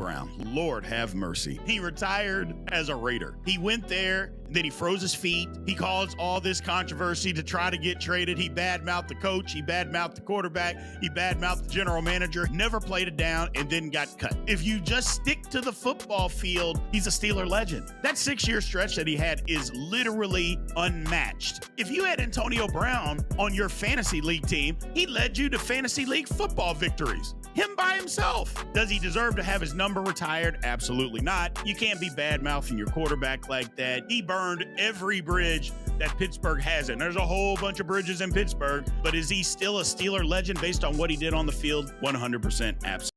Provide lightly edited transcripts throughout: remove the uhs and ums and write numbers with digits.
Brown. Lord have mercy. He retired as a Raider. He went there, then he froze his feet. He caused all this controversy to try to get traded. He badmouthed the coach. He badmouthed the quarterback. He badmouthed the general manager. Never played it down and then got cut. If you just stick to the football field, he's a Steeler legend. That 6-year stretch that he had is literally unmatched. If you had Antonio Brown on your fantasy league team, he led you to fantasy league football victories. Him by himself. Does he deserve to have his number retired? Absolutely not. You can't be bad-mouthing your quarterback like that. He burned every bridge that Pittsburgh has, and there's a whole bunch of bridges in Pittsburgh, but is he still a Steeler legend based on what he did on the field? 100% absolutely.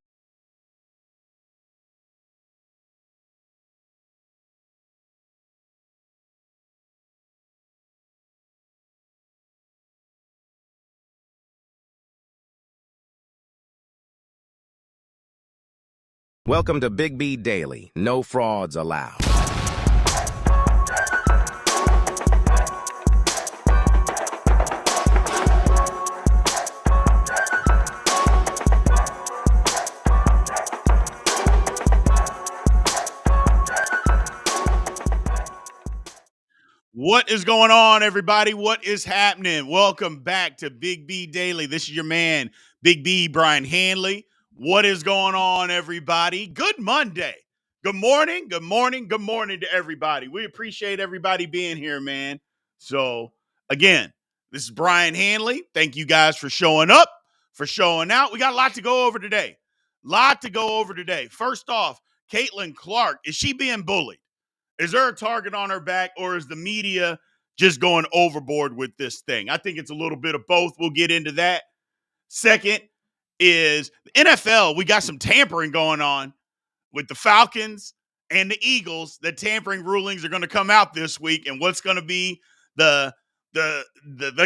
Welcome to Big B Daily. No frauds allowed. What is going on, everybody? What is happening? Welcome back to Big B Daily. This is your man, Big B, Brian Hanley. What is going on, everybody? Good Monday. Good morning, good morning, good morning to everybody. We appreciate everybody being here, man. So, again, this is Brian Hanley. Thank you guys for showing up, for showing out. We got a lot to go over today. First off, Caitlin Clark, is she being bullied? Is there a target on her back, or is the media just going overboard with this thing? I think it's a little bit of both. We'll get into that. Second is the NFL. We got some tampering going on with the Falcons and the Eagles. The tampering rulings are going to come out this week, and what's going to be the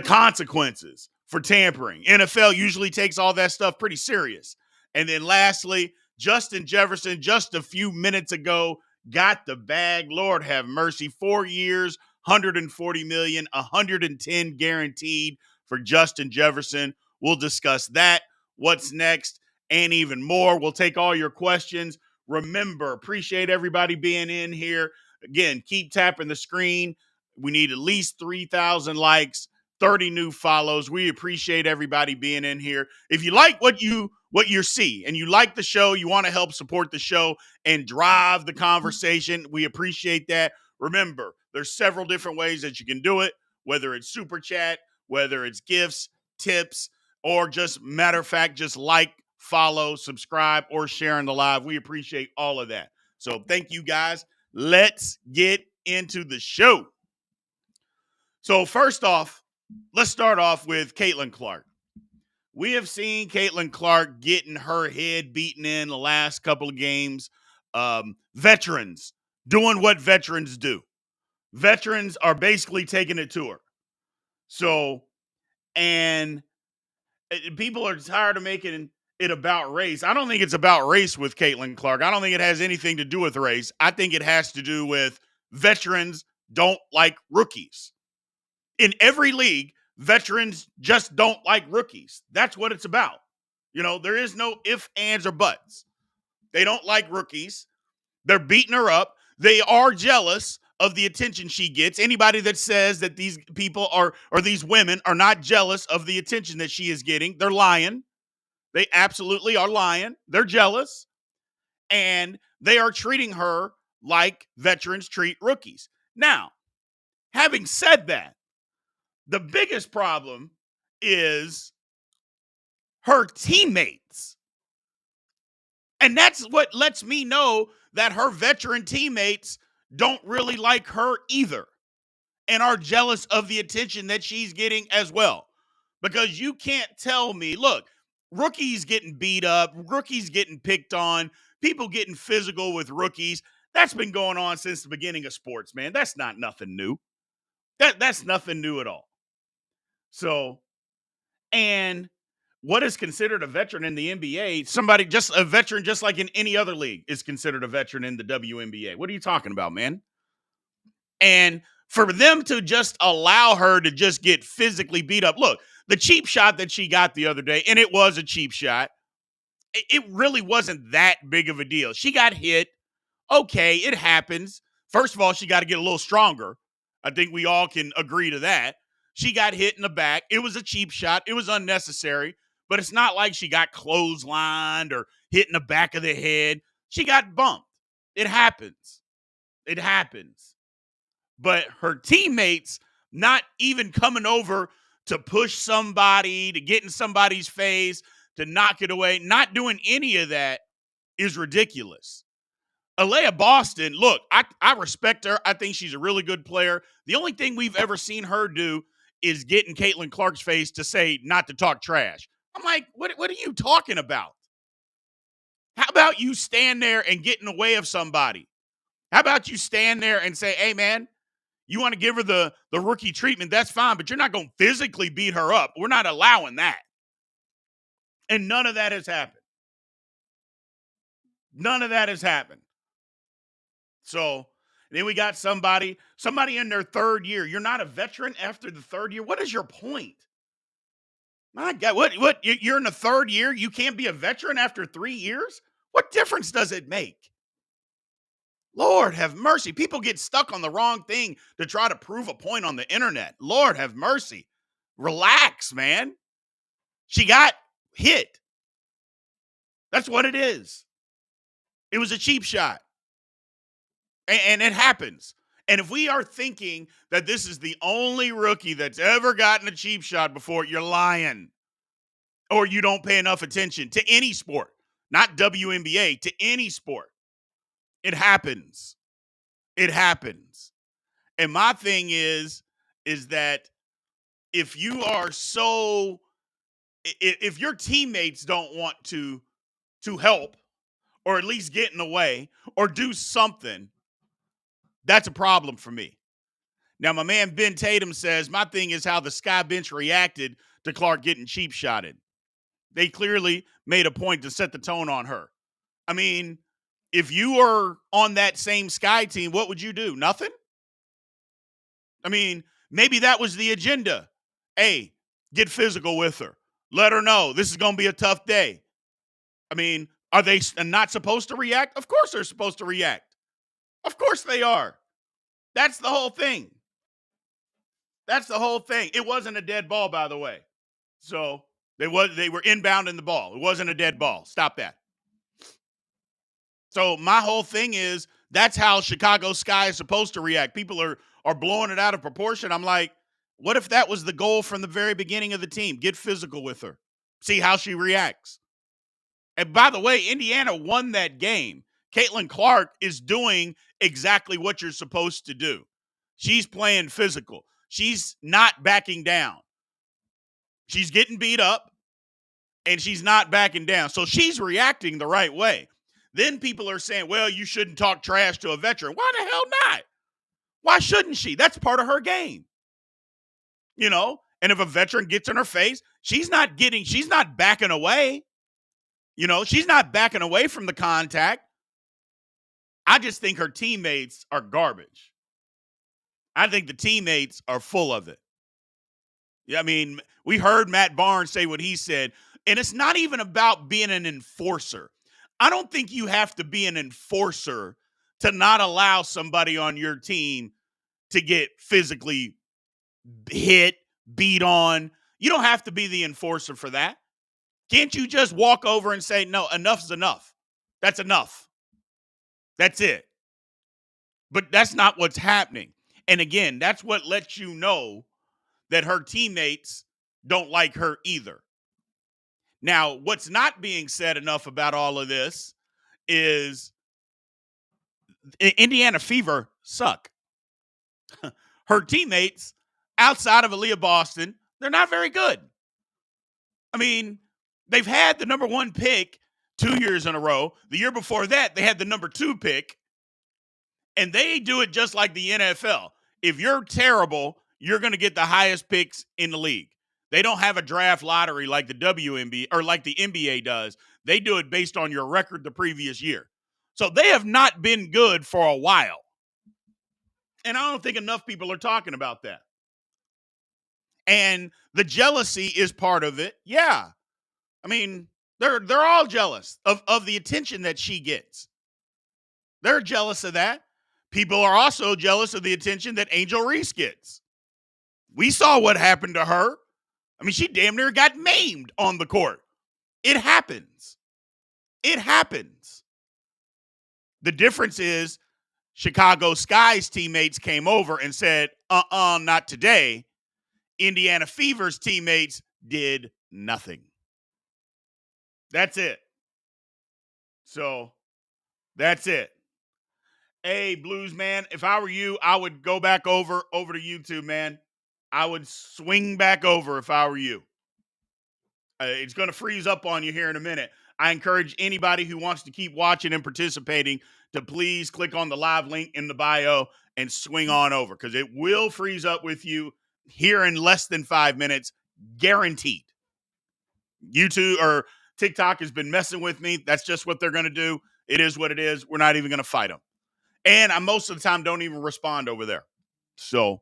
consequences for tampering. NFL usually takes all that stuff pretty serious. And then lastly, Justin Jefferson, just a few minutes ago, got the bag. Lord have mercy. 4 years, $140 million, $110 guaranteed for Justin Jefferson. We'll discuss that, what's next, and even more. We'll take all your questions. Remember, appreciate everybody being in here. Again, keep tapping the screen. We need at least 3,000 likes, 30 new follows. We appreciate everybody being in here. If you like what you see and you like the show, you want to help support the show and drive the conversation, we appreciate that. Remember, there's several different ways that you can do it, whether it's super chat, whether it's gifts, tips, or just matter of fact, just like, follow, subscribe, or sharing the live. We appreciate all of that. So thank you guys. Let's get into the show. So first off, let's start off with Caitlin Clark. We have seen Caitlin Clark getting her head beaten in the last couple of games. Veterans doing what veterans do. Veterans are basically taking it to her. So, and people are tired of making it about race. I don't think it's about race with Caitlin Clark. I don't think it has anything to do with race. I think it has to do with veterans don't like rookies. In every league, veterans just don't like rookies. That's what it's about. You know, there is no ifs, ands, or buts. They don't like rookies. They're beating her up. They are jealous of the attention she gets. Anybody that says that these people or these women are not jealous of the attention that she is getting, they're lying. They absolutely are lying. They're jealous. And they are treating her like veterans treat rookies. Now, having said that, the biggest problem is her teammates. And that's what lets me know that her veteran teammates don't really like her either and are jealous of the attention that she's getting as well. Because you can't tell me, look, rookies getting beat up, rookies getting picked on, people getting physical with rookies. That's been going on since the beginning of sports, man. That's not nothing new. That's nothing new at all. So, and what is considered a veteran in the NBA? Somebody, just a veteran, just like in any other league, is considered a veteran in the WNBA. What are you talking about, man? And for them to just allow her to just get physically beat up. Look, the cheap shot that she got the other day, and it was a cheap shot. It really wasn't that big of a deal. She got hit. Okay, it happens. First of all, she got to get a little stronger. I think we all can agree to that. She got hit in the back. It was a cheap shot. It was unnecessary, but it's not like she got clotheslined or hit in the back of the head. She got bumped. It happens. It happens. But her teammates not even coming over to push somebody, to get in somebody's face, to knock it away, not doing any of that is ridiculous. Alea Boston, look, I respect her. I think she's a really good player. The only thing we've ever seen her do is get in Caitlin Clark's face to say not to talk trash. I'm like, what are you talking about? How about you stand there and get in the way of somebody? How about you stand there and say, hey, man, you want to give her the rookie treatment, that's fine, but you're not going to physically beat her up. We're not allowing that. And none of that has happened. None of that has happened. So then we got somebody in their third year. You're not a veteran after the third year. What is your point? My God, what? You're in the third year? You can't be a veteran after 3 years? What difference does it make? Lord have mercy. People get stuck on the wrong thing to try to prove a point on the internet. Lord have mercy. Relax, man. She got hit. That's what it is. It was a cheap shot. And it happens. And if we are thinking that this is the only rookie that's ever gotten a cheap shot before, you're lying. Or you don't pay enough attention to any sport, not WNBA, to any sport. It happens. It happens. And my thing is that if you are so, if your teammates don't want to help or at least get in the way or do something, that's a problem for me. Now, my man Ben Tatum says, my thing is how the Sky bench reacted to Clark getting cheap shotted. They clearly made a point to set the tone on her. I mean, if you are on that same Sky team, what would you do? Nothing? I mean, maybe that was the agenda. Hey, get physical with her. Let her know this is going to be a tough day. I mean, are they not supposed to react? Of course they're supposed to react. Of course they are. That's the whole thing. That's the whole thing. It wasn't a dead ball, by the way. So they were inbounding the ball. It wasn't a dead ball. Stop that. So my whole thing is that's how Chicago Sky is supposed to react. People are blowing it out of proportion. I'm like, what if that was the goal from the very beginning of the team? Get physical with her. See how she reacts. And by the way, Indiana won that game. Caitlin Clark is doing exactly what you're supposed to do. She's playing physical. She's not backing down. She's getting beat up, and she's not backing down. So she's reacting the right way. Then people are saying, well, you shouldn't talk trash to a veteran. Why the hell not? Why shouldn't she? That's part of her game. You know, and if a veteran gets in her face, she's not backing away. You know, she's not backing away from the contact. I just think her teammates are garbage. I think the teammates are full of it. Yeah, I mean, we heard Matt Barnes say what he said, and it's not even about being an enforcer. I don't think you have to be an enforcer to not allow somebody on your team to get physically hit, beat on. You don't have to be the enforcer for that. Can't you just walk over and say, no, enough's enough? That's enough. That's it. But that's not what's happening. And again, that's what lets you know that her teammates don't like her either. Now, what's not being said enough about all of this is Indiana Fever suck. Her teammates, outside of Alea Boston, they're not very good. I mean, they've had the number 1 pick 2 years in a row. The year before that, they had the number 2 pick. And they do it just like the NFL. If you're terrible, you're going to get the highest picks in the league. They don't have a draft lottery like the WNBA or like the NBA does. They do it based on your record the previous year. So they have not been good for a while. And I don't think enough people are talking about that. And the jealousy is part of it. Yeah. I mean, They're all jealous of the attention that she gets. They're jealous of that. People are also jealous of the attention that Angel Reese gets. We saw what happened to her. I mean, she damn near got maimed on the court. It happens. It happens. The difference is Chicago Sky's teammates came over and said, not today. Indiana Fever's teammates did nothing. That's it. So that's it. Hey, Blues man, if I were you, I would go back over to YouTube, man. I would swing back over if I were you. It's going to freeze up on you here in a minute. I encourage anybody who wants to keep watching and participating to please click on the live link in the bio and swing on over, because it will freeze up with you here in less than 5 minutes, guaranteed. YouTube or TikTok has been messing with me. That's just what they're going to do. It is what it is. We're not even going to fight them. And I most of the time don't even respond over there. So,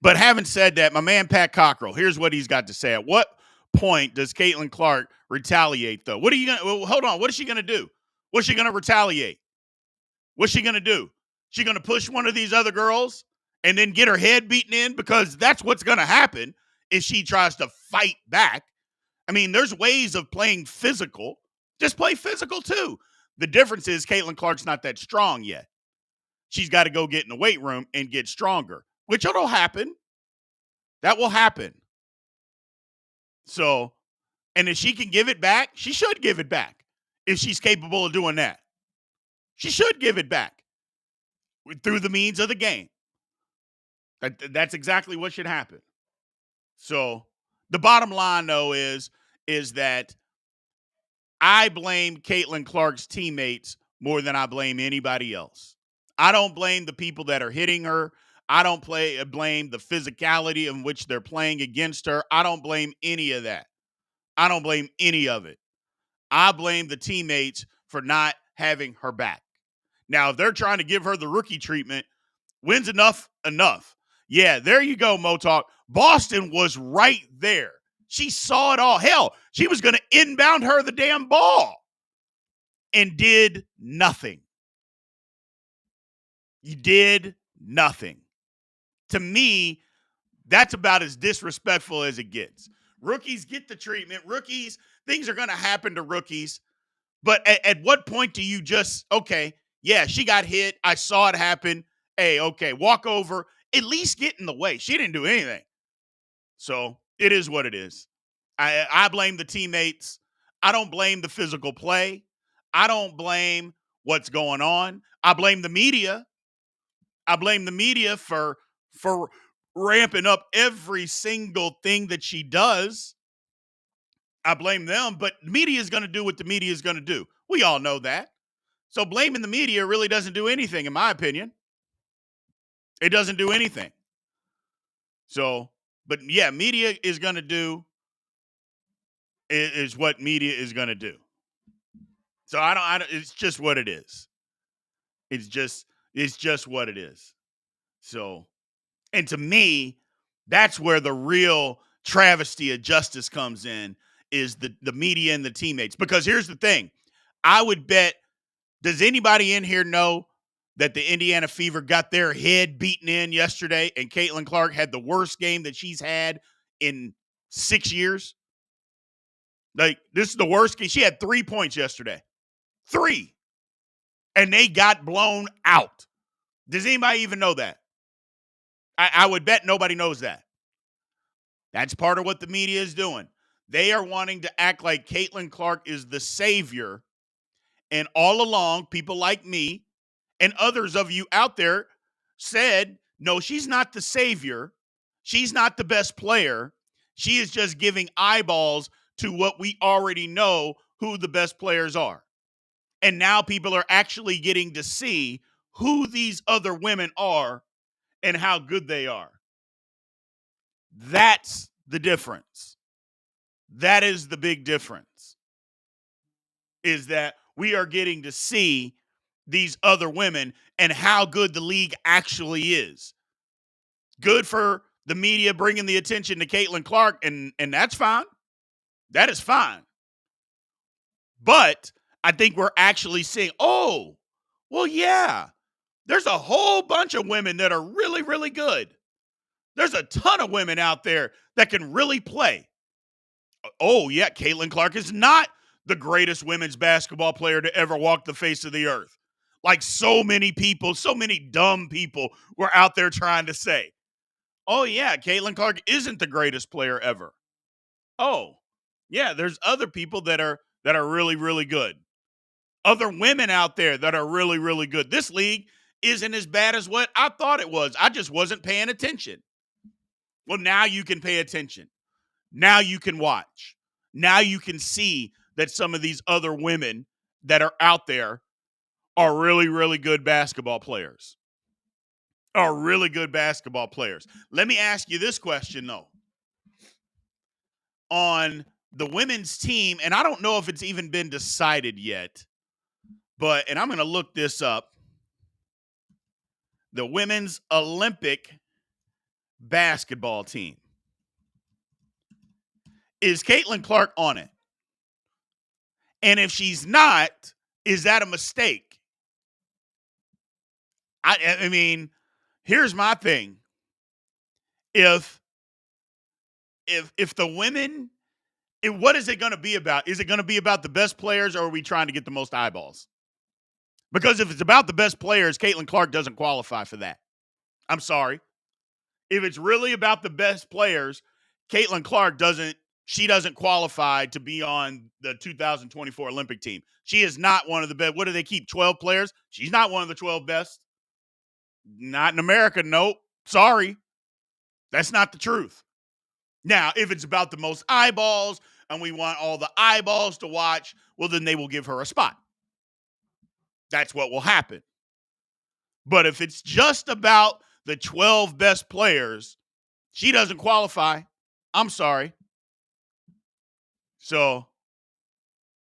but having said that, my man Pat Cockrell, here's what he's got to say. At what point does Caitlin Clark retaliate, though? What are you going to, well, hold on. What is she going to do? What's she going to retaliate? What's she going to do? She going to push one of these other girls and then get her head beaten in? Because that's what's going to happen if she tries to fight back. I mean, there's ways of playing physical. Just play physical, too. The difference is Caitlin Clark's not that strong yet. She's got to go get in the weight room and get stronger, which it'll happen. That will happen. So, and if she can give it back, she should give it back. If she's capable of doing that, she should give it back through the means of the game. That's exactly what should happen. So, the bottom line, though, is that I blame Caitlin Clark's teammates more than I blame anybody else. I don't blame the people that are hitting her. I don't blame the physicality in which they're playing against her. I don't blame any of that. I don't blame any of it. I blame the teammates for not having her back. Now, if they're trying to give her the rookie treatment, when's enough? Yeah, there you go, Mo Talk. Boston was right there. She saw it all. Hell, she was going to inbound her the damn ball and did nothing. You did nothing. To me, that's about as disrespectful as it gets. Rookies get the treatment. Rookies, things are going to happen to rookies. But at what point do you just, okay, yeah, she got hit. I saw it happen. Hey, okay, walk over. At least get in the way. She didn't do anything. So it is what it is. I blame the teammates. I don't blame the physical play. I don't blame what's going on. I blame the media. I blame the media for ramping up every single thing that she does. I blame them, but the media is going to do what the media is going to do. We all know that. So blaming the media really doesn't do anything, in my opinion. It doesn't do anything. So, but yeah, media is going to do is what media is going to do. So I don't, it's just what it is. It's just what it is. So, and to me, that's where the real travesty of justice comes in, is the media and the teammates. Because here's the thing. I would bet, does anybody in here know that the Indiana Fever got their head beaten in yesterday and Caitlin Clark had the worst game that she's had in 6 years? Like, this is the worst game. She had 3 points yesterday. 3. And they got blown out. Does anybody even know that? I would bet nobody knows that. That's part of what the media is doing. They are wanting to act like Caitlin Clark is the savior. And all along, people like me and others of you out there said, no, she's not the savior. She's not the best player. She is just giving eyeballs to what we already know who the best players are. And now people are actually getting to see who these other women are and how good they are. That's the difference. That is the big difference. Is that we are getting to see these other women and how good the league actually is. Good for the media bringing the attention to Caitlin Clark, and that's fine. That is fine. But I think we're actually seeing, oh, well, yeah, there's a whole bunch of women that are really, really good. There's a ton of women out there that can really play. Oh, yeah, Caitlin Clark is not the greatest women's basketball player to ever walk the face of the earth. Like so many people, so many dumb people were out there trying to say, oh, yeah, Caitlin Clark isn't the greatest player ever. Oh, yeah, there's other people that are really, really good. Other women out there that are really, really good. This league isn't as bad as what I thought it was. I just wasn't paying attention. Well, now you can pay attention. Now you can watch. Now you can see that some of these other women that are out there are really, really good basketball players. Are really good basketball players. Let me ask you this question, though. On the women's team, and I don't know if it's even been decided yet, and I'm going to look this up. The women's Olympic basketball team. Is Caitlin Clark on it? And if she's not, is that a mistake? I mean, here's my thing. If the women, what is it going to be about? Is it going to be about the best players, or are we trying to get the most eyeballs? Because if it's about the best players, Caitlin Clark doesn't qualify for that. I'm sorry. If it's really about the best players, Caitlin Clark doesn't qualify to be on the 2024 Olympic team. She is not one of the best. What do they keep, 12 players? She's not one of the 12 best. Not in America, nope. Sorry. That's not the truth. Now, if it's about the most eyeballs and we want all the eyeballs to watch, well, then they will give her a spot. That's what will happen. But if it's just about the 12 best players, she doesn't qualify. I'm sorry. So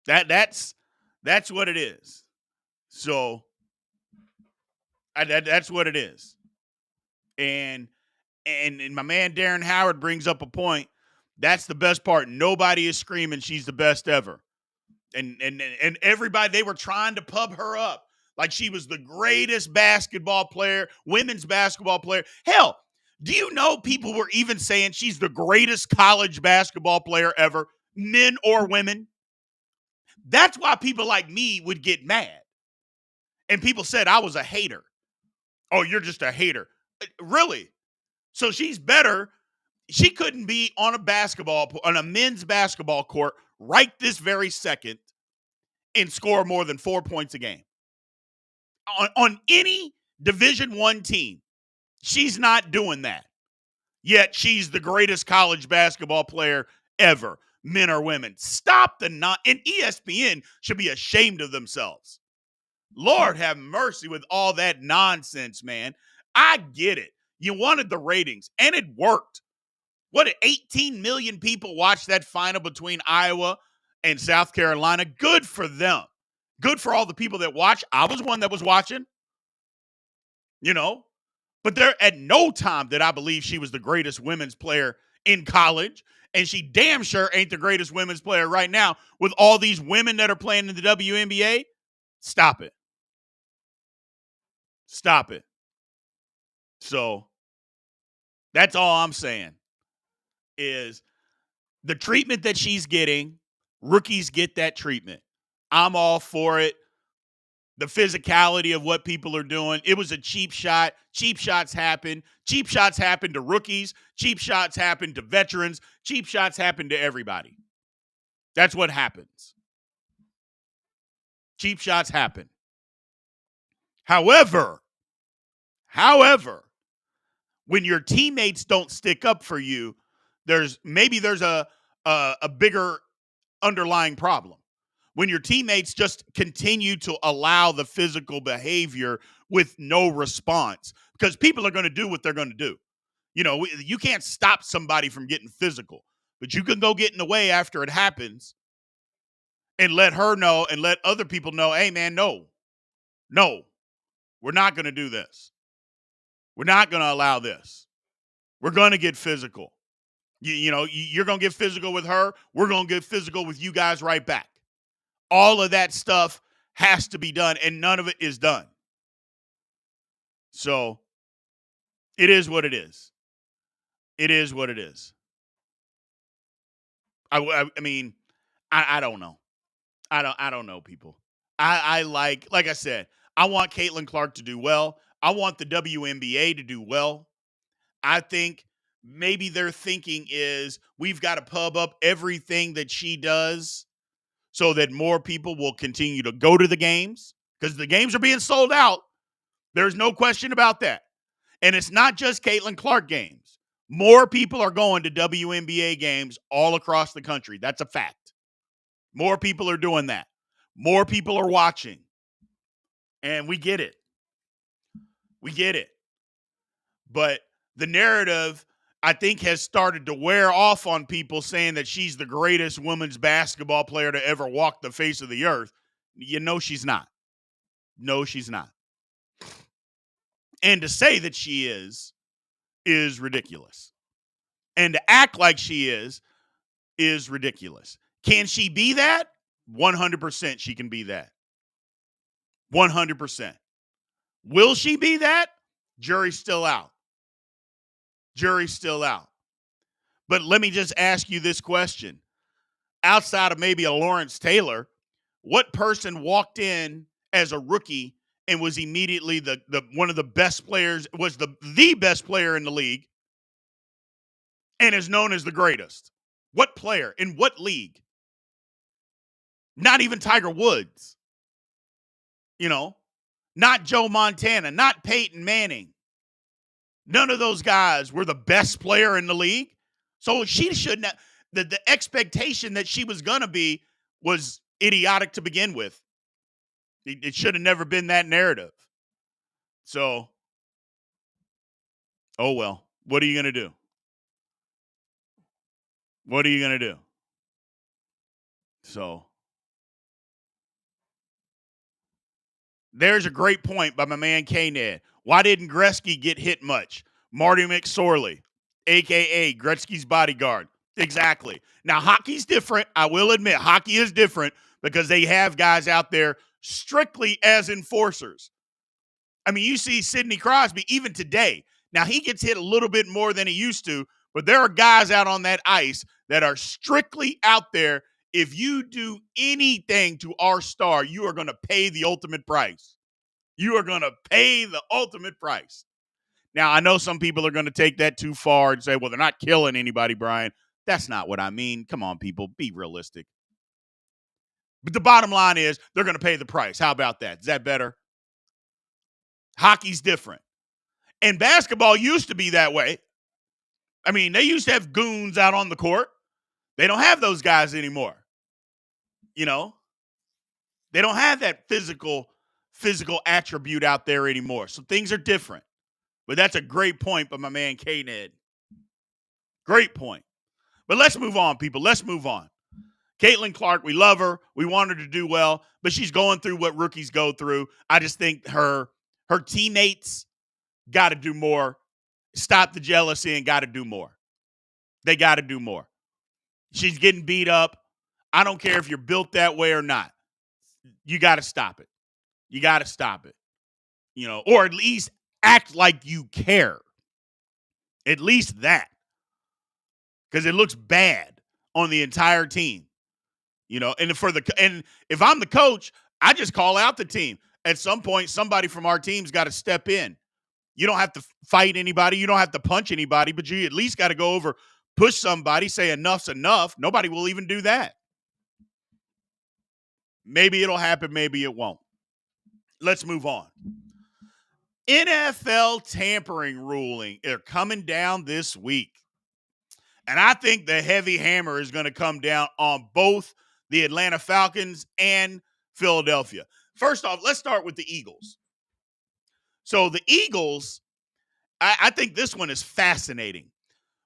that's what it is. So that's what it is. And my man Darren Howard brings up a point. That's the best part. Nobody is screaming she's the best ever. And everybody, they were trying to pub her up like she was the greatest basketball player, women's basketball player. Hell, do you know people were even saying she's the greatest college basketball player ever, men or women? That's why people like me would get mad. And people said I was a hater. Oh, you're just a hater. Really? So she's better. She couldn't be on a men's basketball court right this very second and score more than 4 points a game. On any Division I team, she's not doing that. Yet she's the greatest college basketball player ever, men or women. Stop and ESPN should be ashamed of themselves. Lord have mercy with all that nonsense, man. I get it. You wanted the ratings, and it worked. What, 18 million people watched that final between Iowa and South Carolina? Good for them. Good for all the people that watch. I was one that was watching, But there, at no time did I believe she was the greatest women's player in college, and she damn sure ain't the greatest women's player right now with all these women that are playing in the WNBA. Stop it. Stop it. So that's all I'm saying is the treatment that she's getting, rookies get that treatment. I'm all for it. The physicality of what people are doing. It was a cheap shot. Cheap shots happen. Cheap shots happen to rookies. Cheap shots happen to veterans. Cheap shots happen to everybody. That's what happens. Cheap shots happen. However, when your teammates don't stick up for you, there's a bigger underlying problem. When your teammates just continue to allow the physical behavior with no response, because people are going to do what they're going to do. You can't stop somebody from getting physical, but you can go get in the way after it happens and let her know and let other people know, hey, man, no, we're not going to do this. We're not going to allow this. We're going to get physical. You're going to get physical with her. We're going to get physical with you guys right back. All of that stuff has to be done, and none of it is done. So it is what it is. It is what it is. I mean, I don't know. I don't know, people. I like I said, I want Caitlin Clark to do well. I want the WNBA to do well. I think maybe their thinking is we've got to pub up everything that she does so that more people will continue to go to the games, because the games are being sold out. There's no question about that. And it's not just Caitlin Clark games. More people are going to WNBA games all across the country. That's a fact. More people are doing that. More people are watching. And we get it. We get it. But the narrative, I think, has started to wear off on people saying that she's the greatest women's basketball player to ever walk the face of the earth. You know she's not. No, she's not. And to say that she is ridiculous. And to act like she is ridiculous. Can she be that? 100% she can be that. 100%. Will she be that? Jury's still out. Jury's still out. But let me just ask you this question. Outside of maybe a Lawrence Taylor, what person walked in as a rookie and was immediately the one of the best players, was the best player in the league, and is known as the greatest? What player? In what league? Not even Tiger Woods. Not Joe Montana, not Peyton Manning. None of those guys were the best player in the league. So she shouldn't have, the expectation that she was going to be was idiotic to begin with. It should have never been that narrative. So, oh well, what are you going to do? What are you going to do? So, there's a great point by my man K-Ned. Why didn't Gretzky get hit much? Marty McSorley, a.k.a. Gretzky's bodyguard. Exactly. Now, hockey's different. I will admit, hockey is different because they have guys out there strictly as enforcers. I mean, you see Sidney Crosby even today. Now, he gets hit a little bit more than he used to, but there are guys out on that ice that are strictly out there. If you do anything to our star, you are going to pay the ultimate price. You are going to pay the ultimate price. Now, I know some people are going to take that too far and say, well, they're not killing anybody, Brian. That's not what I mean. Come on, people. Be realistic. But the bottom line is they're going to pay the price. How about that? Is that better? Hockey's different. And basketball used to be that way. I mean, they used to have goons out on the court. They don't have those guys anymore. They don't have that physical attribute out there anymore. So things are different. But that's a great point by my man K-Ned. Great point. But let's move on, people. Let's move on. Caitlin Clark, we love her. We want her to do well, but she's going through what rookies go through. I just think her teammates got to do more. Stop the jealousy and got to do more. They got to do more. She's getting beat up. I don't care if you're built that way or not. You got to stop it. You got to stop it. Or at least act like you care. At least that. Because it looks bad on the entire team. And if I'm the coach, I just call out the team. At some point, somebody from our team's got to step in. You don't have to fight anybody. You don't have to punch anybody, but you at least got to go over, push somebody, say enough's enough. Nobody will even do that. Maybe it'll happen. Maybe it won't. Let's move on. NFL tampering ruling. They're coming down this week. And I think the heavy hammer is going to come down on both the Atlanta Falcons and Philadelphia. First off, let's start with the Eagles. So the Eagles, I think this one is fascinating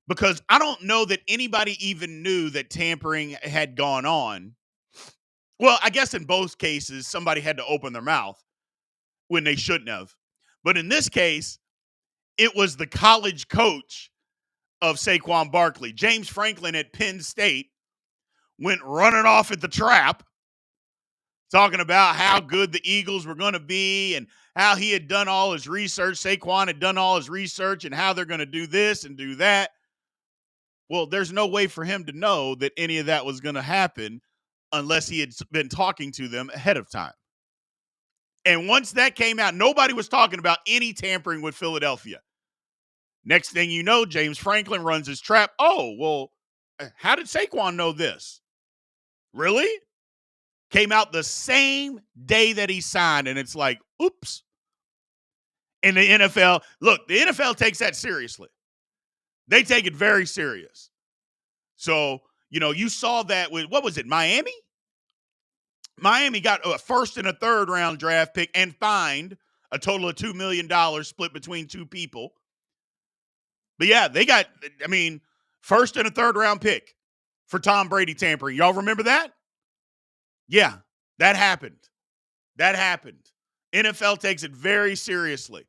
because I don't know that anybody even knew that tampering had gone on. Well, I guess in both cases, somebody had to open their mouth when they shouldn't have. But in this case, it was the college coach of Saquon Barkley. James Franklin at Penn State went running off at the trap, talking about how good the Eagles were going to be and how he had done all his research. Saquon had done all his research and how they're going to do this and do that. Well, there's no way for him to know that any of that was going to happen unless he had been talking to them ahead of time. And once that came out, nobody was talking about any tampering with Philadelphia. Next thing you know, James Franklin runs his trap. Oh, well, how did Saquon know this? Really? Came out the same day that he signed, and it's like, oops. And the NFL, look, the NFL takes that seriously. They take it very serious. So, you saw that with, what was it, Miami? Miami got a first and a third round draft pick and fined a total of $2 million split between two people. But yeah, they got, first and a third round pick for Tom Brady tampering. Y'all remember that? Yeah, that happened. NFL takes it very seriously.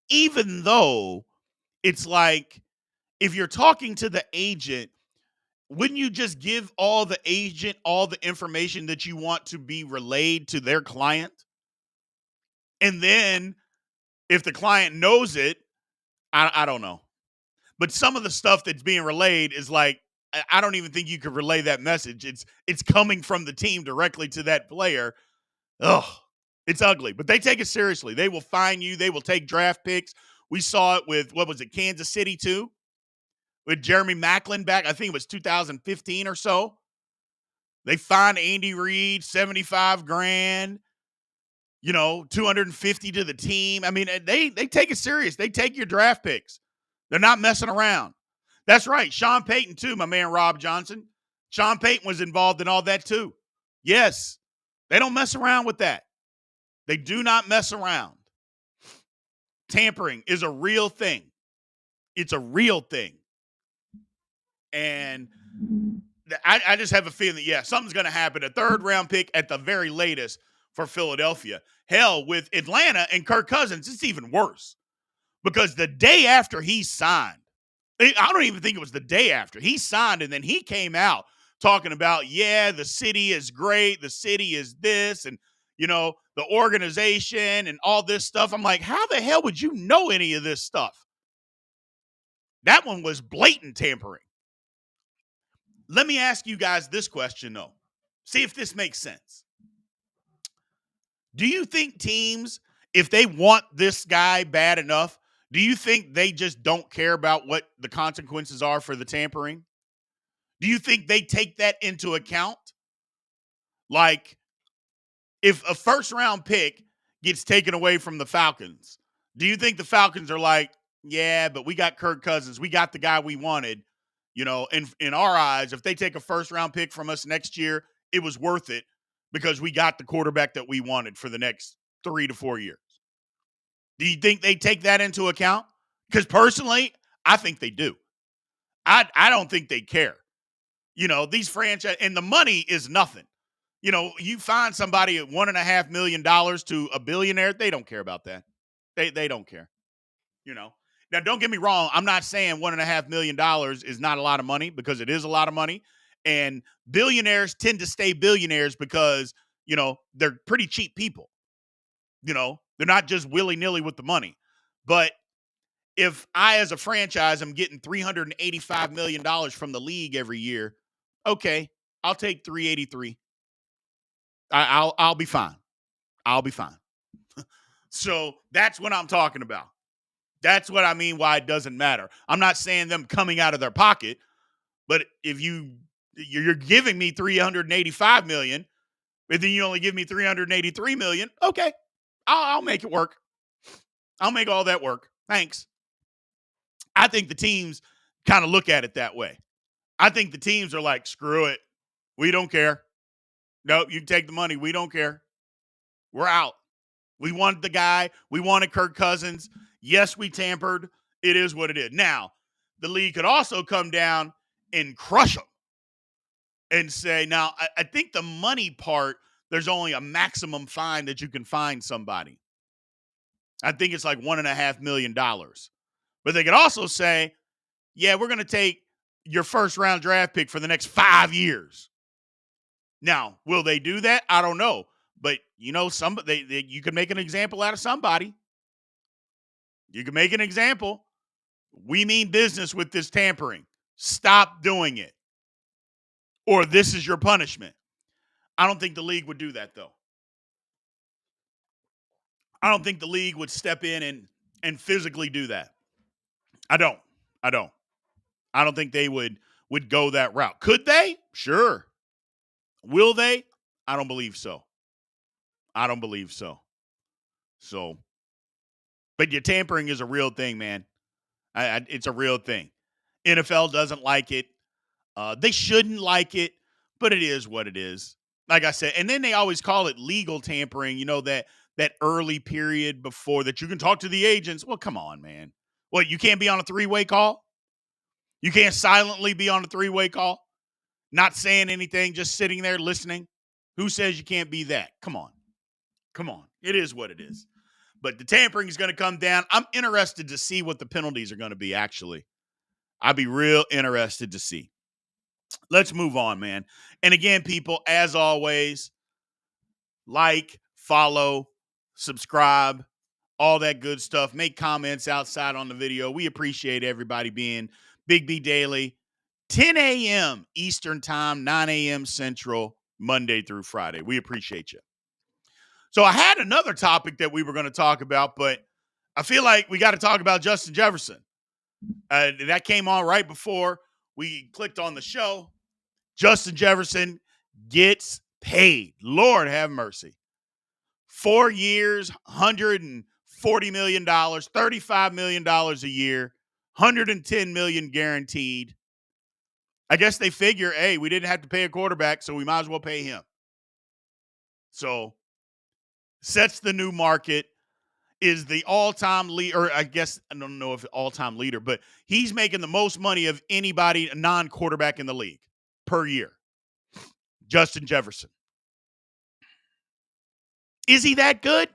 Even though it's like, if you're talking to the agent, wouldn't you just give all the agent all the information that you want to be relayed to their client? And then if the client knows it, I don't know. But some of the stuff that's being relayed is like, I don't even think you could relay that message. It's coming from the team directly to that player. Ugh, it's ugly. But they take it seriously. They will fine you. They will take draft picks. We saw it with, Kansas City too? With Jeremy Macklin back, I think it was 2015 or so. They fined Andy Reid $75,000, 250 to the team. They take it serious. They take your draft picks. They're not messing around. That's right. Sean Payton too, my man Rob Johnson. Sean Payton was involved in all that too. Yes, they don't mess around with that. They do not mess around. Tampering is a real thing. It's a real thing. And I just have a feeling that, something's going to happen. A third round pick at the very latest for Philadelphia. Hell, with Atlanta and Kirk Cousins, it's even worse. Because the day after he signed, I don't even think it was the day after. He signed, and then he came out talking about, the city is great. The city is this, and, the organization and all this stuff. I'm like, how the hell would you know any of this stuff? That one was blatant tampering. Let me ask you guys this question, though. See if this makes sense. Do you think teams, if they want this guy bad enough, do you think they just don't care about what the consequences are for the tampering? Do you think they take that into account? Like, if a first-round pick gets taken away from the Falcons, do you think the Falcons are like, yeah, but we got Kirk Cousins. We got the guy we wanted. In our eyes, if they take a first-round pick from us next year, it was worth it because we got the quarterback that we wanted for the next 3 to 4 years. Do you think they take that into account? Because personally, I think they do. I don't think they care. These franchise, and the money is nothing. You find somebody at $1.5 million to a billionaire, they don't care about that. They don't care. Now, don't get me wrong. I'm not saying $1.5 million is not a lot of money, because it is a lot of money. And billionaires tend to stay billionaires because, they're pretty cheap people. They're not just willy-nilly with the money. But if I, as a franchise, am getting $385 million from the league every year, okay, I'll take 383. I'll be fine. I'll be fine. So that's what I'm talking about. That's what I mean why it doesn't matter. I'm not saying them coming out of their pocket, but if you're giving me $385 million, but then you only give me $383 million, okay, I'll make it work. I'll make all that work. Thanks. I think the teams kind of look at it that way. I think the teams are like, screw it. We don't care. Nope, you can take the money. We don't care. We're out. We wanted the guy. We wanted Kirk Cousins. Yes, we tampered. It is what it is. Now, the league could also come down and crush them and say, now, I think the money part, there's only a maximum fine that you can fine somebody. I think it's like $1.5 million. But they could also say, yeah, we're going to take your first-round draft pick for the next 5 years. Now, will they do that? I don't know. But, you know, you can make an example out of somebody. You can make an example. We mean business with this tampering. Stop doing it. Or this is your punishment. I don't think the league would do that, though. I don't think the league would step in and physically do that. I don't. I don't think they would go that route. Could they? Sure. Will they? I don't believe so. So, but your tampering is a real thing, man. It's a real thing. NFL doesn't like it. They shouldn't like it, but it is what it is. Like I said, and then they always call it legal tampering, you know, that early period before that you can talk to the agents. Well, come on, man. What, you can't be on a three-way call? You can't silently be on a three-way call? Not saying anything, just sitting there listening? Who says you can't be that? Come on. It is what it is. But the tampering is going to come down. I'm interested to see what the penalties are going to be, actually. I'd be real interested to see. Let's move on, man. And again, people, as always, like, follow, subscribe, all that good stuff. Make comments outside on the video. We appreciate everybody being Big B Daily. 10 a.m. Eastern Time, 9 a.m. Central, Monday through Friday. We appreciate you. So I had another topic that we were going to talk about, but I feel like we got to talk about Justin Jefferson. That came on right before we clicked on the show. Justin Jefferson gets paid. Lord have mercy. 4 years, $140 million, $35 million a year, $110 million guaranteed. I guess they figure, hey, we didn't have to pay a quarterback, so we might as well pay him. So, sets the new market, is the all-time leader, or I guess, I don't know if all-time leader, but he's making the most money of anybody, a non-quarterback in the league per year. Justin Jefferson. Is he that good?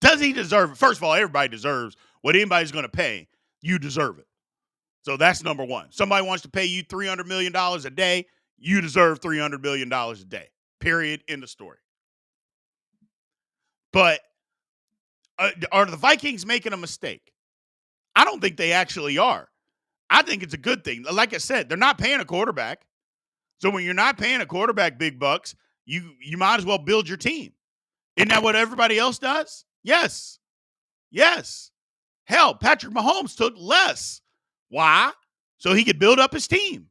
Does he deserve it? First of all, everybody deserves what anybody's going to pay. You deserve it. So that's number one. Somebody wants to pay you $300 million a day, you deserve $300 million a day. Period. End of story. But are the Vikings making a mistake? I don't think they actually are. I think it's a good thing. Like I said, they're not paying a quarterback. So when you're not paying a quarterback big bucks, you might as well build your team. Isn't that what everybody else does? Yes. Hell, Patrick Mahomes took less. Why? So he could build up his team.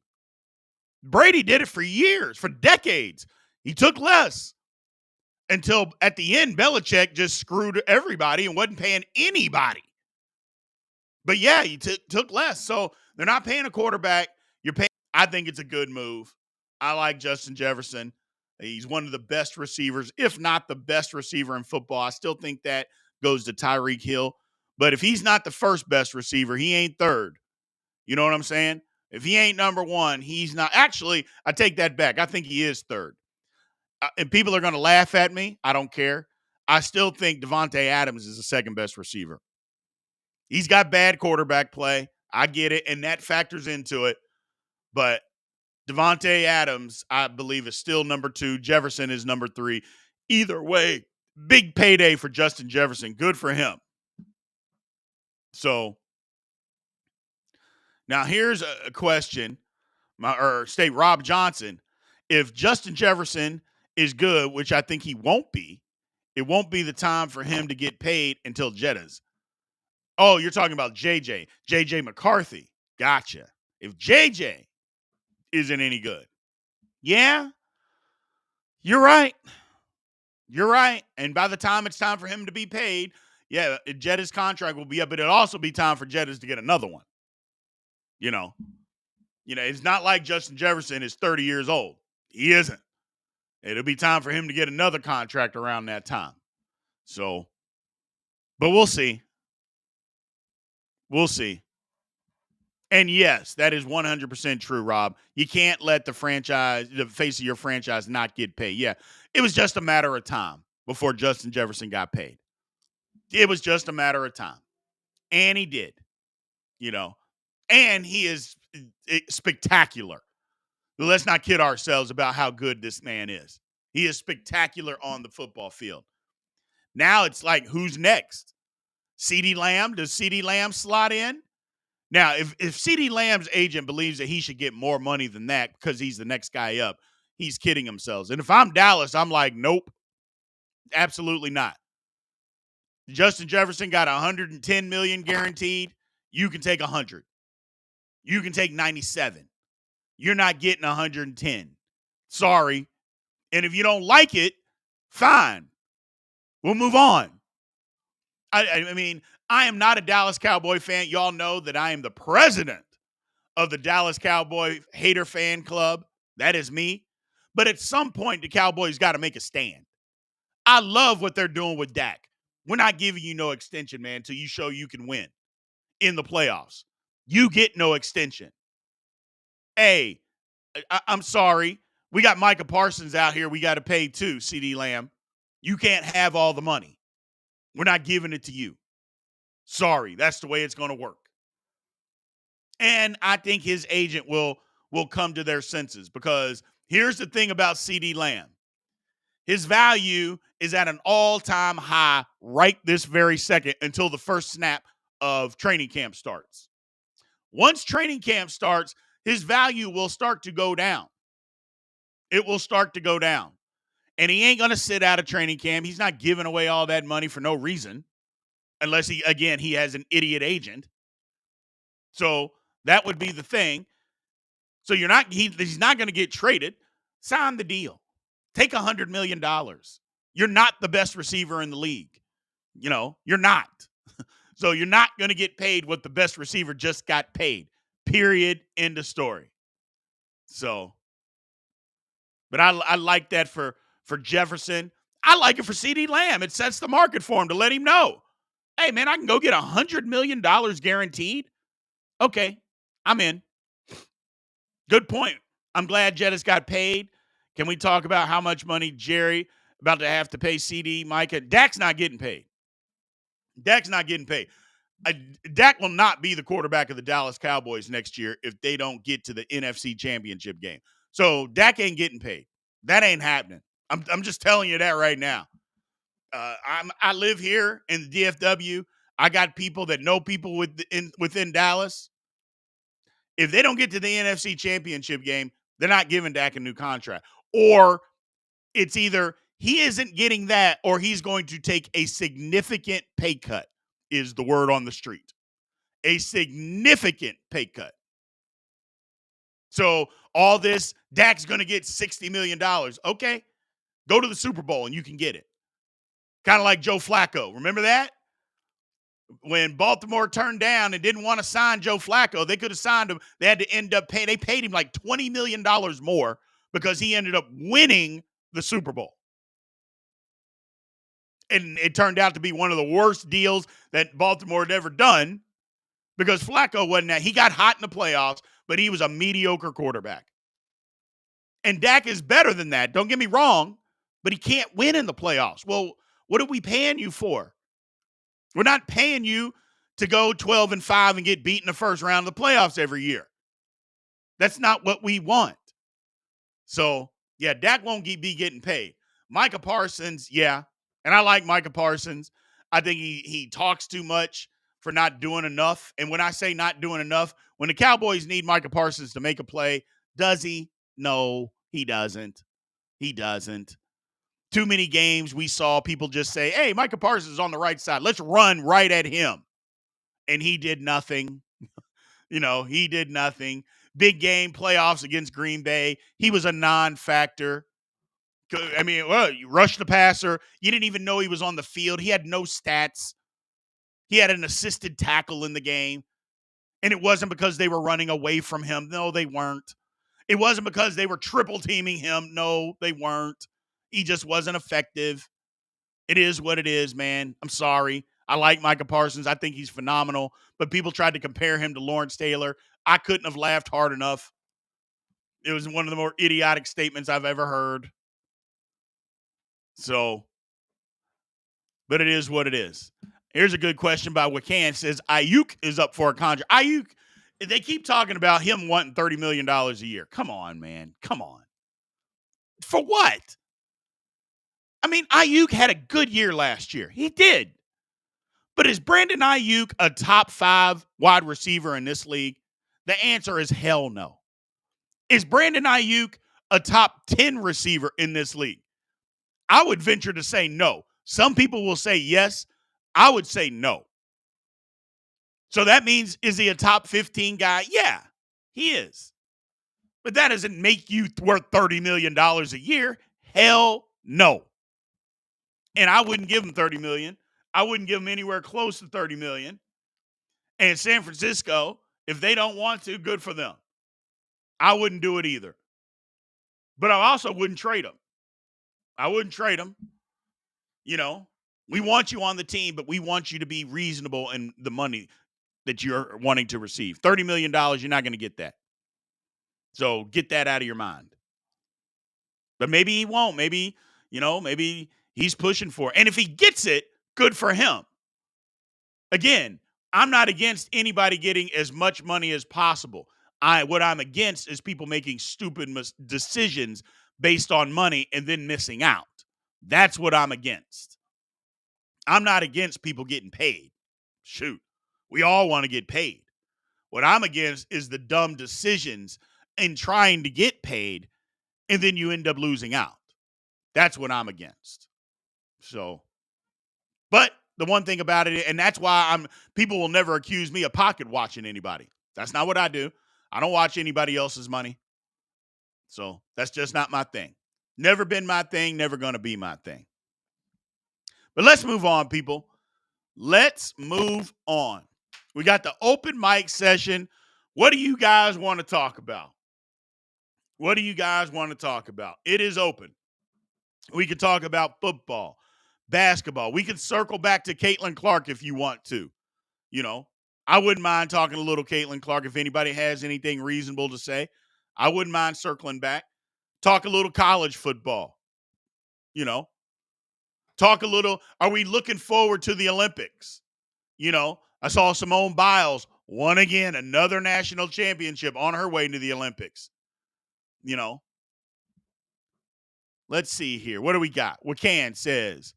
Brady did it for years, for decades. He took less until at the end, Belichick just screwed everybody and wasn't paying anybody. But yeah, he took less. So they're not paying a quarterback. You're paying. I think it's a good move. I like Justin Jefferson. He's one of the best receivers, if not the best receiver in football. I still think that goes to Tyreek Hill. But if he's not the first best receiver, he ain't third. You know what I'm saying? If he ain't number one, he's not. Actually, I take that back. I think he is third. And people are going to laugh at me. I don't care. I still think Davante Adams is the second best receiver. He's got bad quarterback play. I get it, and that factors into it. But Davante Adams, I believe, is still number two. Jefferson is number three. Either way, big payday for Justin Jefferson. Good for him. So, now here's a question. State Rob Johnson. If Justin Jefferson is good, which I think he won't be, it won't be the time for him to get paid until Jettas. Oh, you're talking about JJ McCarthy. Gotcha. If JJ isn't any good. Yeah, you're right. And by the time it's time for him to be paid, yeah, Jettas' contract will be up, but it'll also be time for Jettas to get another one. You know, it's not like Justin Jefferson is 30 years old. He isn't. It'll be time for him to get another contract around that time. So, but we'll see. And yes, that is 100% true, Rob. You can't let the face of your franchise not get paid. Yeah, it was just a matter of time before Justin Jefferson got paid. It was just a matter of time. And he did. And he is spectacular. Let's not kid ourselves about how good this man is. He is spectacular on the football field. Now it's like, who's next? CeeDee Lamb? Does CeeDee Lamb slot in? Now, if CeeDee Lamb's agent believes that he should get more money than that because he's the next guy up, he's kidding himself. And if I'm Dallas, I'm like, nope, absolutely not. Justin Jefferson got 110 million guaranteed. You can take 100. You can take 97. You're not getting 110. Sorry. And if you don't like it, fine. We'll move on. I mean, I am not a Dallas Cowboy fan. Y'all know that I am the president of the Dallas Cowboy hater fan club. That is me. But at some point, the Cowboys got to make a stand. I love what they're doing with Dak. We're not giving you no extension, man, until you show you can win in the playoffs. You get no extension. Hey, I'm sorry. We got Micah Parsons out here. We got to pay too, CeeDee Lamb. You can't have all the money. We're not giving it to you. Sorry. That's the way it's going to work. And I think his agent will come to their senses, because here's the thing about CeeDee Lamb. His value is at an all-time high right this very second until the first snap of training camp starts. Once training camp starts, his value will start to go down. It will start to go down. And he ain't going to sit out of training camp. He's not giving away all that money for no reason, unless he has an idiot agent. So that would be the thing. So he's not going to get traded. Sign the deal. Take $100 million. You're not the best receiver in the league. You're not. So you're not going to get paid what the best receiver just got paid. Period. End of story. So, but I like that for Jefferson. I like it for CeeDee Lamb. It sets the market for him to let him know, hey, man, I can go get $100 million guaranteed. Okay, I'm in. Good point. I'm glad Jettas got paid. Can we talk about how much money Jerry about to have to pay CD, Micah? Dak's not getting paid. Dak's not getting paid. Dak will not be the quarterback of the Dallas Cowboys next year if they don't get to the NFC Championship game. So Dak ain't getting paid. That ain't happening. I'm just telling you that right now. I live here in the DFW. I got people that know people within Dallas. If they don't get to the NFC Championship game, they're not giving Dak a new contract. Or it's either he isn't getting that, or he's going to take a significant pay cut, is the word on the street. A significant pay cut. So all this, Dak's going to get $60 million. Okay, go to the Super Bowl and you can get it. Kind of like Joe Flacco. Remember that? When Baltimore turned down and didn't want to sign Joe Flacco, they could have signed him. They had to end up paying. They paid him like $20 million more because he ended up winning the Super Bowl. And it turned out to be one of the worst deals that Baltimore had ever done, because Flacco wasn't that. He got hot in the playoffs, but he was a mediocre quarterback. And Dak is better than that. Don't get me wrong, but he can't win in the playoffs. Well, what are we paying you for? We're not paying you to go 12-5 and get beat in the first round of the playoffs every year. That's not what we want. So, yeah, Dak won't be getting paid. Micah Parsons, yeah. And I like Micah Parsons. I think he talks too much for not doing enough. And when I say not doing enough, when the Cowboys need Micah Parsons to make a play, does he? No, he doesn't. He doesn't. Too many games we saw people just say, hey, Micah Parsons is on the right side. Let's run right at him. And he did nothing. He did nothing. Big game playoffs against Green Bay. He was a non-factor. I mean, you rushed the passer. You didn't even know he was on the field. He had no stats. He had an assisted tackle in the game. And it wasn't because they were running away from him. No, they weren't. It wasn't because they were triple teaming him. No, they weren't. He just wasn't effective. It is what it is, man. I'm sorry. I like Micah Parsons. I think he's phenomenal. But people tried to compare him to Lawrence Taylor. I couldn't have laughed hard enough. It was one of the more idiotic statements I've ever heard. So, but it is what it is. Here's a good question by Wakan. Says, Ayuk is up for a contract. Ayuk They keep talking about him wanting $30 million a year. Come on, man. Come on. For what? I mean, Ayuk had a good year last year. He did. But is Brandon Ayuk a top 5 wide receiver in this league? The answer is hell no. Is Brandon Ayuk a top 10 receiver in this league? I would venture to say no. Some people will say yes. I would say no. So that means, is he a top 15 guy? Yeah, he is. But that doesn't make you worth $30 million a year. Hell no. And I wouldn't give him $30 million. I wouldn't give him anywhere close to $30 million. And San Francisco, if they don't want to, good for them. I wouldn't do it either. But I also wouldn't trade him. I wouldn't trade him. You know, we want you on the team, but we want you to be reasonable in the money that you're wanting to receive. $30 million, you're not going to get that. So get that out of your mind. But maybe he won't. Maybe, maybe he's pushing for it. And if he gets it, good for him. Again, I'm not against anybody getting as much money as possible. What I'm against is people making stupid decisions based on money and then missing out. That's what I'm against. I'm not against people getting paid. Shoot, we all want to get paid. What I'm against is the dumb decisions in trying to get paid, and then you end up losing out. That's what I'm against. So, but the one thing about it, and that's why people will never accuse me of pocket watching anybody. That's not what I do. I don't watch anybody else's money. So that's just not my thing. Never been my thing, never going to be my thing. But let's move on, people. Let's move on. We got the open mic session. What do you guys want to talk about? What do you guys want to talk about? It is open. We could talk about football, basketball. We could circle back to Caitlin Clark if you want to. I wouldn't mind talking a little Caitlin Clark if anybody has anything reasonable to say. I wouldn't mind circling back. Talk a little college football. Talk a little, are we looking forward to the Olympics? I saw Simone Biles won again another national championship on her way to the Olympics. Let's see here. What do we got? Wakan says,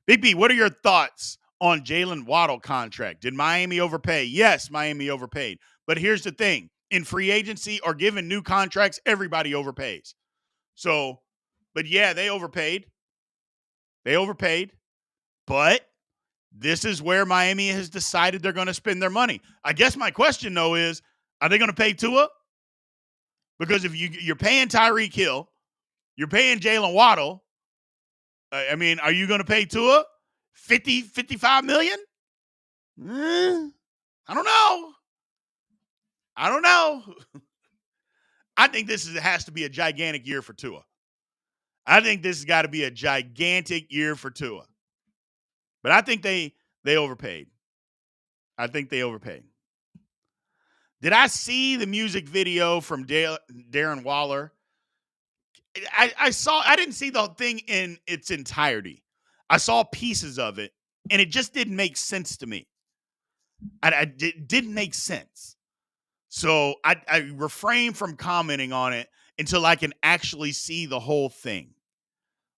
Big B, what are your thoughts on Jalen Waddle contract? Did Miami overpay? Yes, Miami overpaid. But here's the thing. In free agency or given new contracts, everybody overpays. So, but yeah, they overpaid. But this is where Miami has decided they're going to spend their money. I guess my question, though, is, are they going to pay Tua? Because if you're paying Tyreek Hill, you're paying Jalen Waddle, are you going to pay Tua 50, 55 million? I don't know. I think this has to be a gigantic year for Tua. I think this has got to be a gigantic year for Tua. But I think they overpaid. Did I see the music video from Darren Waller? I didn't see the thing in its entirety. I saw pieces of it, and it just didn't make sense to me. It didn't make sense. So I refrain from commenting on it until I can actually see the whole thing.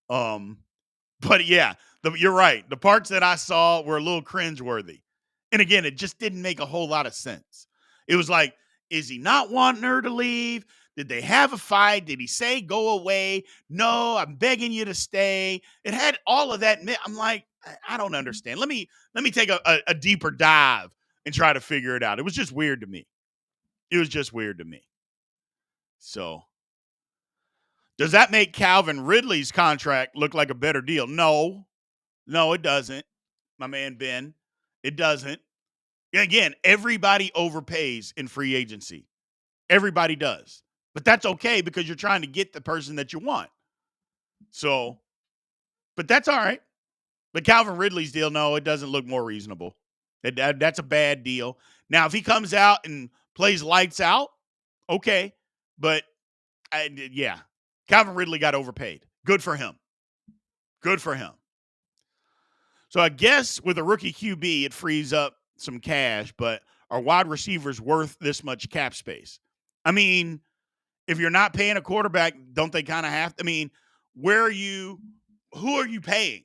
But yeah, you're right. The parts that I saw were a little cringeworthy. And again, it just didn't make a whole lot of sense. It was like, is he not wanting her to leave? Did they have a fight? Did he say, go away? No, I'm begging you to stay. It had all of that. I'm like, I don't understand. Let me take a deeper dive and try to figure it out. It was just weird to me. So, does that make Calvin Ridley's contract look like a better deal? No, it doesn't, my man Ben. It doesn't. Again, everybody overpays in free agency. Everybody does. But that's okay because you're trying to get the person that you want. So, but that's all right. But Calvin Ridley's deal, no, it doesn't look more reasonable. That's a bad deal. Now, if he comes out and plays lights out, okay. But, yeah, Calvin Ridley got overpaid. Good for him. So I guess with a rookie QB, it frees up some cash. But are wide receivers worth this much cap space? I mean, if you're not paying a quarterback, don't they kind of have to? I mean, who are you paying?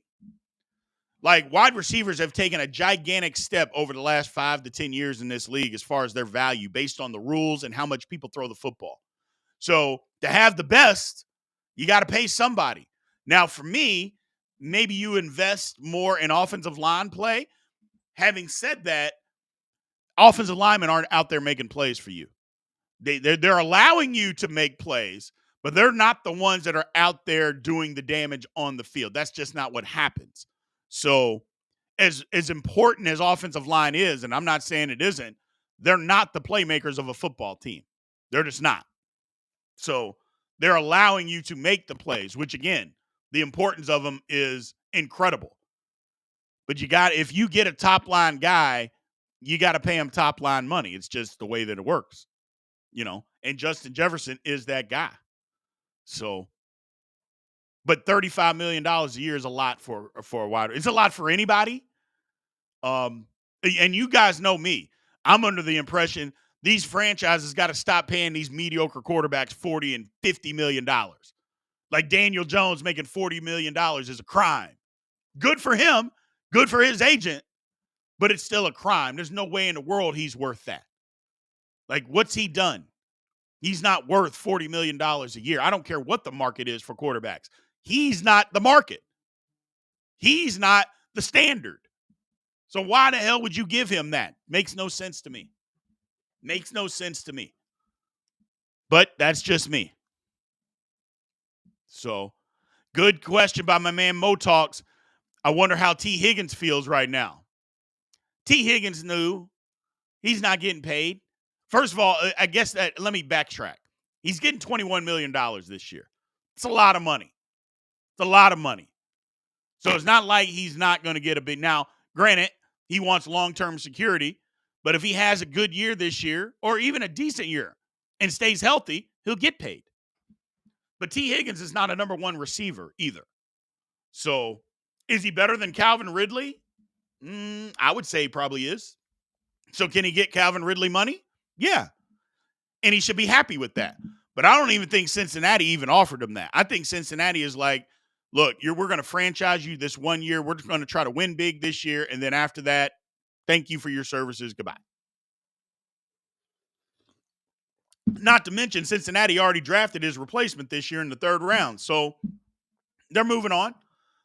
Like, wide receivers have taken a gigantic step over the last 5 to 10 years in this league as far as their value based on the rules and how much people throw the football. So to have the best, you got to pay somebody. Now, for me, maybe you invest more in offensive line play. Having said that, offensive linemen aren't out there making plays for you. They're allowing you to make plays, but they're not the ones that are out there doing the damage on the field. That's just not what happens. So as important as offensive line is, and I'm not saying it isn't, they're not the playmakers of a football team. They're just not. So they're allowing you to make the plays, which, again, the importance of them is incredible. But if you get a top-line guy, you got to pay him top-line money. It's just the way that it works, and Justin Jefferson is that guy. So, but $35 million a year is a lot for a wide. It's a lot for anybody. And you guys know me. I'm under the impression these franchises got to stop paying these mediocre quarterbacks $40 and $50 million. Like Daniel Jones making $40 million is a crime. Good for him, good for his agent, but it's still a crime. There's no way in the world he's worth that. Like, what's he done? He's not worth $40 million a year. I don't care what the market is for quarterbacks. He's not the market. He's not the standard. So why the hell would you give him that? Makes no sense to me. Makes no sense to me. But that's just me. So, good question by my man Mo Talks. I wonder how T. Higgins feels right now. T. Higgins knew he's not getting paid. First of all, I guess let me backtrack. He's getting $21 million this year. It's a lot of money. It's a lot of money. So it's not like he's not going to get a big. Now, granted, he wants long-term security, but if he has a good year this year or even a decent year and stays healthy, he'll get paid. But T. Higgins is not a number one receiver either. So is he better than Calvin Ridley? I would say he probably is. So can he get Calvin Ridley money? Yeah. And he should be happy with that. But I don't even think Cincinnati even offered him that. I think Cincinnati is like, look, we're going to franchise you this 1 year. We're just going to try to win big this year. And then after that, thank you for your services. Goodbye. Not to mention, Cincinnati already drafted his replacement this year in the 3rd round. So they're moving on.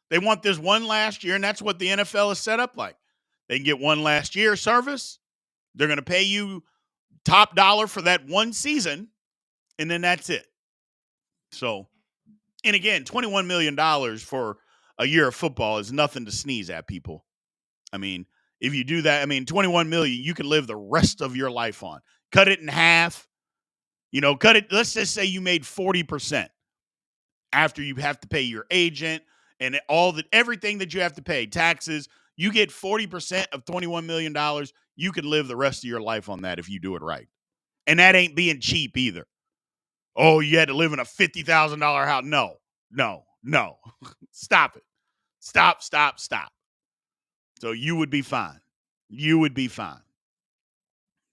They want this one last year, and that's what the NFL is set up like. They can get one last year service. They're going to pay you top dollar for that one season, and then that's it. So, and again, $21 million for a year of football is nothing to sneeze at, people. I mean, if you do that, $21 million, you can live the rest of your life on. Cut it in half. Cut it. Let's just say you made 40% after you have to pay your agent and everything that you have to pay, taxes. You get 40% of $21 million. You can live the rest of your life on that if you do it right. And that ain't being cheap either. Oh, you had to live in a $50,000 house. No. Stop it. Stop. So you would be fine.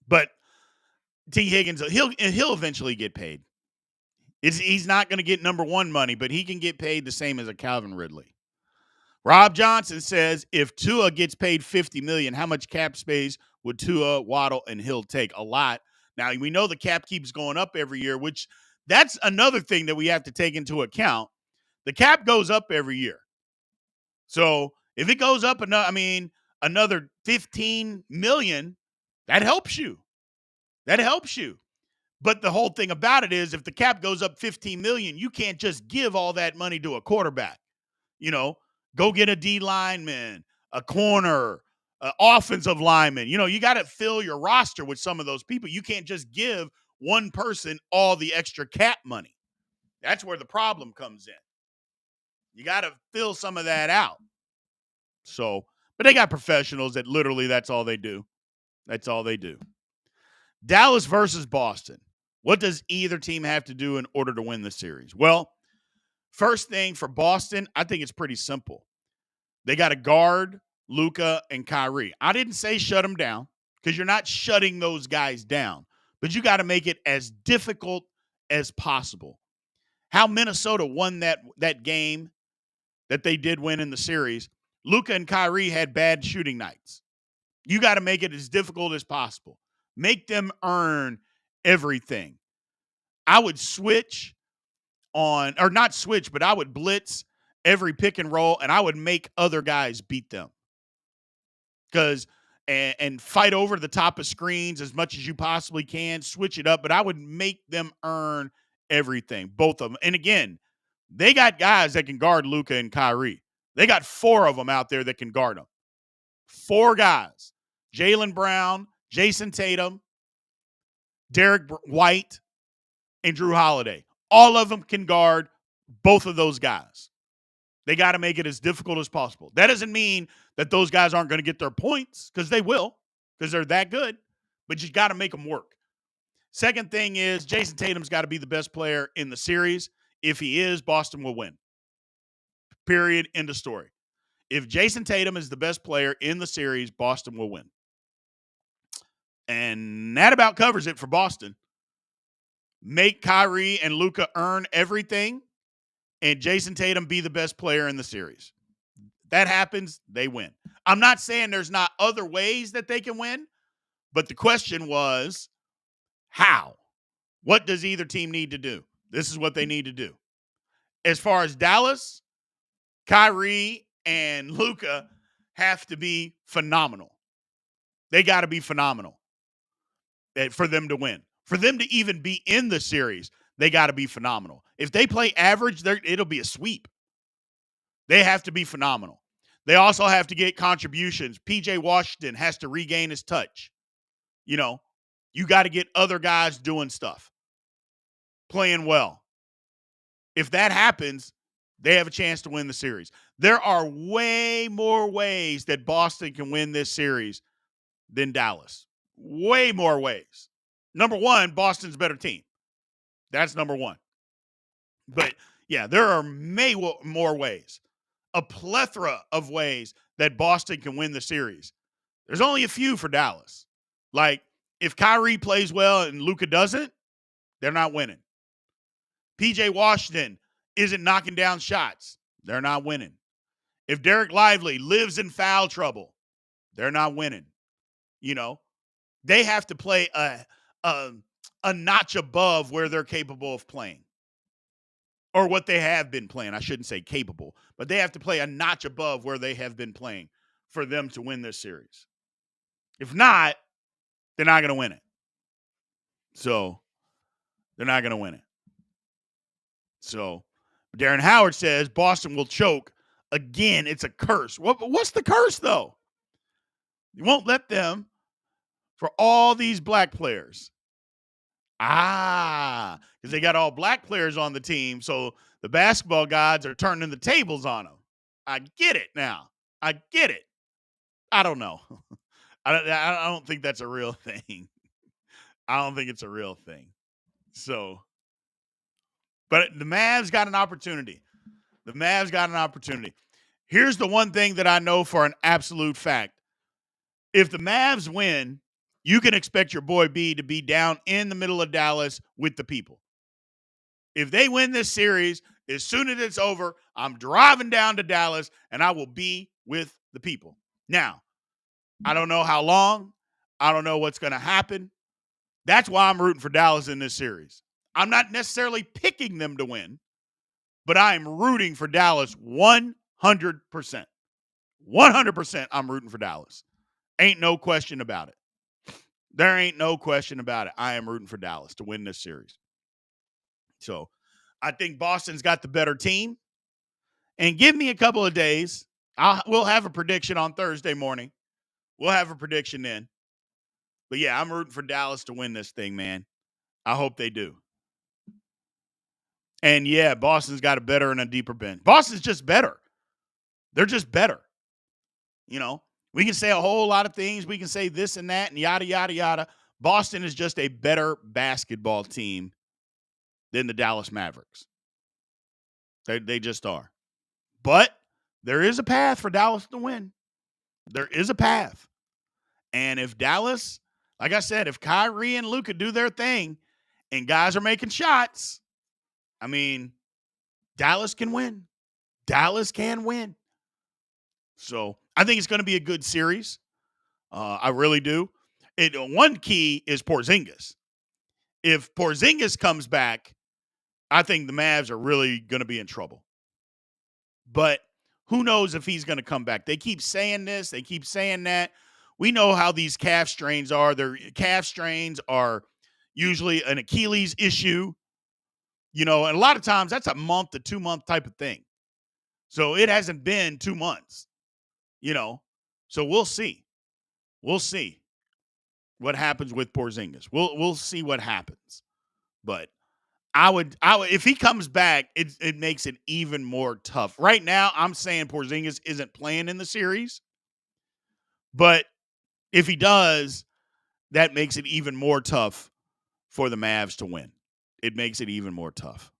But T. Higgins, he'll eventually get paid. He's not going to get number one money, but he can get paid the same as a Calvin Ridley. Rob Johnson says, if Tua gets paid $50 million, how much cap space would Tua, Waddle, and Hill take? A lot. Now, we know the cap keeps going up every year, which that's another thing that we have to take into account. The cap goes up every year. So if it goes up another $15 million, that helps you. But the whole thing about it is if the cap goes up $15 million, you can't just give all that money to a quarterback. Go get a D lineman, a corner, an offensive lineman. You got to fill your roster with some of those people. You can't just give one person all the extra cap money. That's where the problem comes in. You got to fill some of that out. So, but they got professionals that literally that's all they do. Dallas versus Boston. What does either team have to do in order to win the series? Well, first thing for Boston, I think it's pretty simple. They got to guard Luka and Kyrie. I didn't say shut them down because you're not shutting those guys down. But you got to make it as difficult as possible. How Minnesota won that game that they did win in the series, Luka and Kyrie had bad shooting nights. You got to make it as difficult as possible. Make them earn everything. I would switch on, or not switch, but I would blitz every pick and roll, and I would make other guys beat them. And fight over the top of screens as much as you possibly can, switch it up, but I would make them earn everything, both of them. And again, they got guys that can guard Luka and Kyrie. They got 4 of them out there that can guard them. 4 guys. Jaylen Brown, Jason Tatum, Derek White, and Drew Holiday. All of them can guard both of those guys. They got to make it as difficult as possible. That doesn't mean that those guys aren't going to get their points, because they will, because they're that good. But you got to make them work. Second thing is Jason Tatum's got to be the best player in the series. If he is, Boston will win. Period. End of story. If Jason Tatum is the best player in the series, Boston will win. And that about covers it for Boston. Make Kyrie and Luka earn everything, and Jason Tatum be the best player in the series. That happens, they win. I'm not saying there's not other ways that they can win, but the question was, how? What does either team need to do? This is what they need to do. As far as Dallas, Kyrie and Luka have to be phenomenal. They got to be phenomenal for them to win. For them to even be in the series, they got to be phenomenal. If they play average, it'll be a sweep. They have to be phenomenal. They also have to get contributions. PJ Washington has to regain his touch. You got to get other guys doing stuff, playing well. If that happens, they have a chance to win the series. There are way more ways that Boston can win this series than Dallas. Way more ways. Number one, Boston's a better team. That's number one. But, yeah, there are more ways. A plethora of ways that Boston can win the series. There's only a few for Dallas. Like, if Kyrie plays well and Luka doesn't, they're not winning. PJ Washington isn't knocking down shots. They're not winning. If Derek Lively lives in foul trouble, they're not winning. They have to play a notch above where they're capable of playing. Or what they have been playing. I shouldn't say capable, but they have to play a notch above where they have been playing for them to win this series. If not, they're not going to win it. So, they're not going to win it. So, Darren Howard says Boston will choke. Again, it's a curse. What's the curse, though? You won't let them for all these black players. Because they got all black players on the team, so the basketball gods are turning the tables on them. I get it now. I get it. I don't know. I don't think that's a real thing. I don't think it's a real thing. So, but the Mavs got an opportunity. Here's the one thing that I know for an absolute fact. If the Mavs win, you can expect your boy B to be down in the middle of Dallas with the people. If they win this series, as soon as it's over, I'm driving down to Dallas and I will be with the people. Now, I don't know how long. I don't know what's going to happen. That's why I'm rooting for Dallas in this series. I'm not necessarily picking them to win, but I am rooting for Dallas 100%. 100% I'm rooting for Dallas. Ain't no question about it. There ain't no question about it. I am rooting for Dallas to win this series. So I think Boston's got the better team. And give me a couple of days. We'll have a prediction on Thursday morning. We'll have a prediction then. But, yeah, I'm rooting for Dallas to win this thing, man. I hope they do. And, yeah, Boston's got a better and a deeper bench. Boston's just better. They're just better. We can say a whole lot of things. We can say this and that and yada, yada, yada. Boston is just a better basketball team than the Dallas Mavericks. They just are. But there is a path for Dallas to win. There is a path. And if Dallas, like I said, if Kyrie and Luka do their thing and guys are making shots, I mean, Dallas can win. Dallas can win. So I think it's going to be a good series. I really do. One key is Porzingis. If Porzingis comes back, I think the Mavs are really going to be in trouble. But who knows if he's going to come back? They keep saying this. They keep saying that. We know how these calf strains are. Their calf strains are usually an Achilles issue, and a lot of times that's a month to 2 month type of thing. So it hasn't been 2 months, So we'll see. We'll see what happens with Porzingis. We'll see what happens. But I would if he comes back, it makes it even more tough. Right now, I'm saying Porzingis isn't playing in the series, but if he does, that makes it even more tough for the Mavs to win. It makes it even more tough.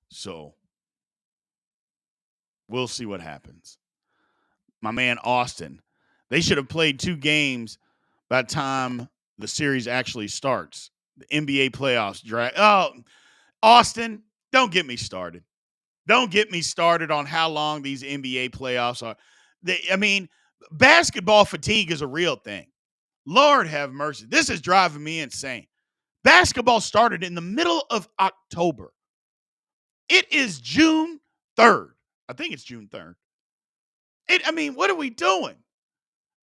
So we'll see what happens. My man Austin, they should have played 2 games by the time the series actually starts. The NBA playoffs drag. Oh, Austin, don't get me started. Don't get me started on how long these NBA playoffs are. Basketball fatigue is a real thing. Lord have mercy. This is driving me insane. Basketball started in the middle of October. It is June 3rd. I think it's June 3rd. What are we doing?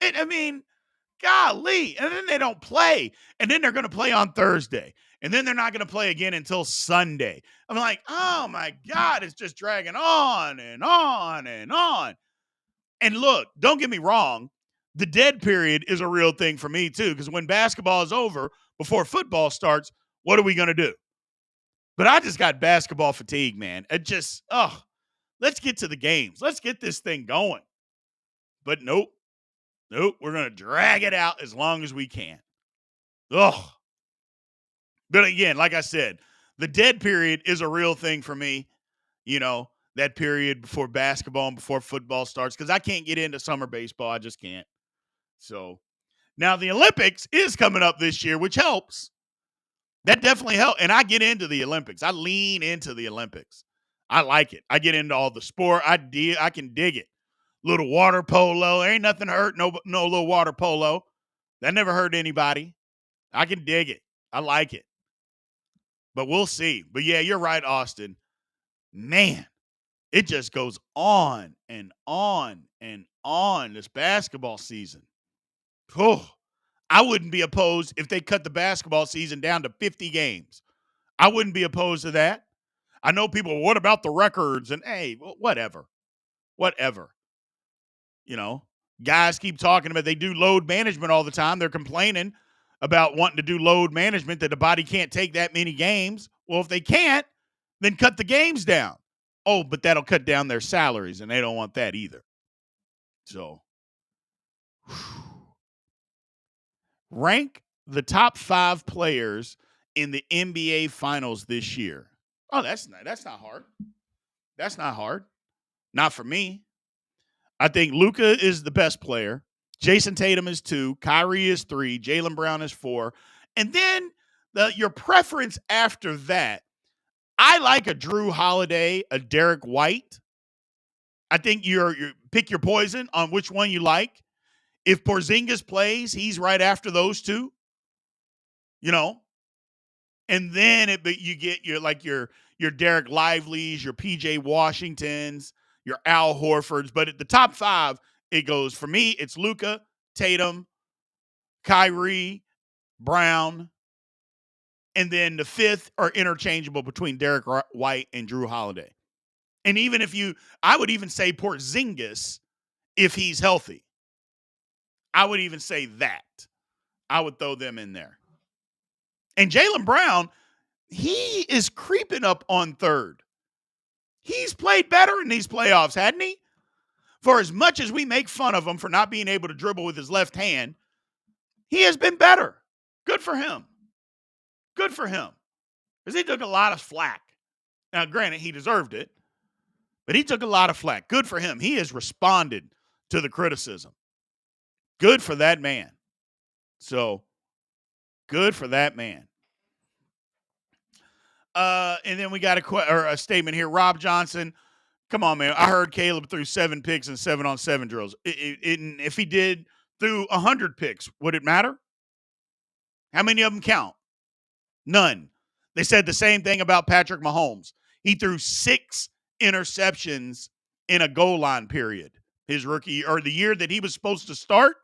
Golly. And then they don't play. And then they're going to play on Thursday. And then they're not going to play again until Sunday. I'm like, oh my God, it's just dragging on and on and on. And look, don't get me wrong. The dead period is a real thing for me too, because when basketball is over, before football starts, what are we going to do? But I just got basketball fatigue, man. Let's get to the games. Let's get this thing going. But nope, we're going to drag it out as long as we can. Ugh. But again, like I said, the dead period is a real thing for me, that period before basketball and before football starts, because I can't get into summer baseball. I just can't. So now the Olympics is coming up this year, which helps. That definitely helps. And I get into the Olympics. I lean into the Olympics. I like it. I get into all the sport. I can dig it. Little water polo. There ain't nothing hurt. No little water polo. That never hurt anybody. I can dig it. I like it. But we'll see. But yeah, you're right, Austin. Man, it just goes on and on and on this basketball season. Oh, I wouldn't be opposed if they cut the basketball season down to 50 games. I wouldn't be opposed to that. I know people, what about the records? And hey, whatever. Guys keep talking about they do load management all the time. They're complaining about wanting to do load management, that the body can't take that many games. Well, if they can't, then cut the games down. Oh, but that'll cut down their salaries, and they don't want that either. So, rank the top 5 players in the NBA Finals this year. Oh, that's not hard. That's not hard. Not for me. I think Luka is the best player. Jason Tatum is 2. Kyrie is 3. Jaylen Brown is 4. And then your preference after that, I like a Drew Holiday, a Derek White. I think you pick your poison on which one you like. If Porzingis plays, he's right after those 2. And then you get your Derek Lively's, your PJ Washingtons, your Al Horfords. But at the top 5, it goes, for me, it's Luka, Tatum, Kyrie, Brown, and then the 5th are interchangeable between Derek White and Drew Holiday. And I would even say Porzingis if he's healthy. I would even say that. I would throw them in there. And Jaylen Brown, he is creeping up on 3rd. He's played better in these playoffs, hadn't he? For as much as we make fun of him for not being able to dribble with his left hand, he has been better. Good for him. Good for him. Because he took a lot of flack. Now, granted, he deserved it, but he took a lot of flack. Good for him. He has responded to the criticism. Good for that man. So good for that man. And then we got a statement here. Rob Johnson, come on, man. I heard Caleb threw 7 picks and 7-on-7 drills. If he did through 100 picks, would it matter? How many of them count? None. They said the same thing about Patrick Mahomes. He threw 6 interceptions in a goal line period. His rookie, or the year that he was supposed to start,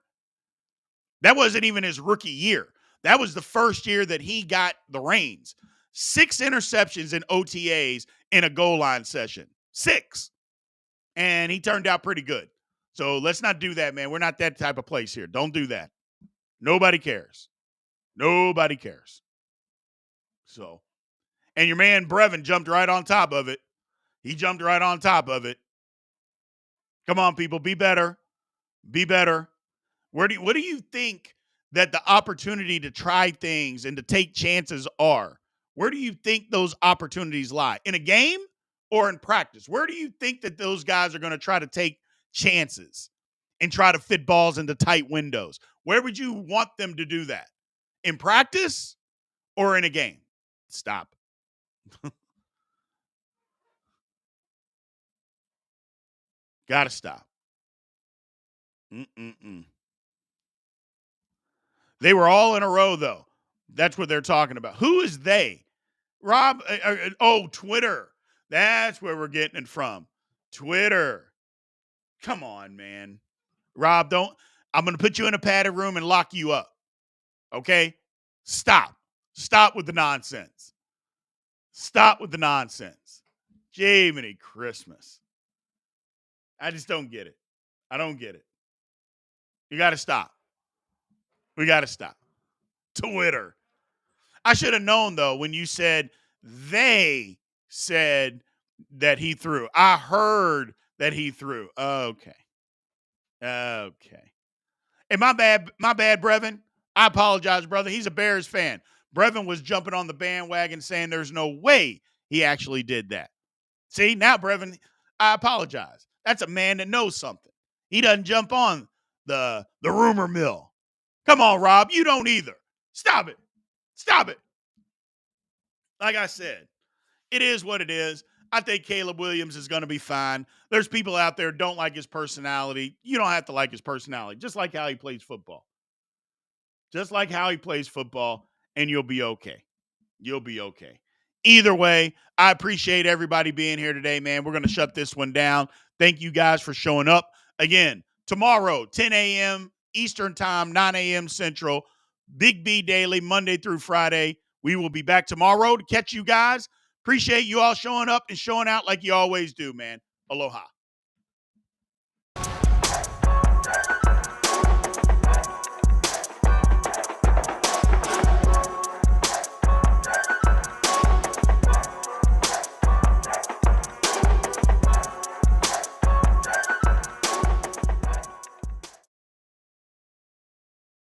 that wasn't even his rookie year. That was the first year that he got the reins. 6 interceptions in OTAs in a goal line session. 6. And he turned out pretty good. So let's not do that, man. We're not that type of place here. Don't do that. Nobody cares. Nobody cares. So, and your man Brevin jumped right on top of it. He jumped right on top of it. Come on, people. Be better. Be better. What do you think that the opportunity to try things and to take chances are? Where do you think those opportunities lie? In a game or in practice? Where do you think that those guys are going to try to take chances and try to fit balls into tight windows? Where would you want them to do that? In practice or in a game? Stop. Gotta stop. They were all in a row, though. That's what they're talking about. Who is they? Rob, Twitter. That's where we're getting it from. Twitter. Come on, man. Rob, I'm going to put you in a padded room and lock you up. Okay? Stop. Stop with the nonsense. Stop with the nonsense. Jiminy Christmas. I just don't get it. I don't get it. You got to stop. We got to stop. Twitter. I should have known, though, when you said they said that he threw. I heard that he threw. Okay. Hey, my bad, Brevin. I apologize, brother. He's a Bears fan. Brevin was jumping on the bandwagon saying there's no way he actually did that. See, now, Brevin, I apologize. That's a man that knows something. He doesn't jump on the rumor mill. Come on, Rob. You don't either. Stop it. Stop it. Like I said, it is what it is. I think Caleb Williams is going to be fine. There's people out there who don't like his personality. You don't have to like his personality. Just like how he plays football. Just like how he plays football, and you'll be okay. You'll be okay. Either way, I appreciate everybody being here today, man. We're going to shut this one down. Thank you guys for showing up. Again, tomorrow, 10 a.m. Eastern Time, 9 a.m. Central, Big B Daily, Monday through Friday. We will be back tomorrow to catch you guys. Appreciate you all showing up and showing out like you always do, man. Aloha.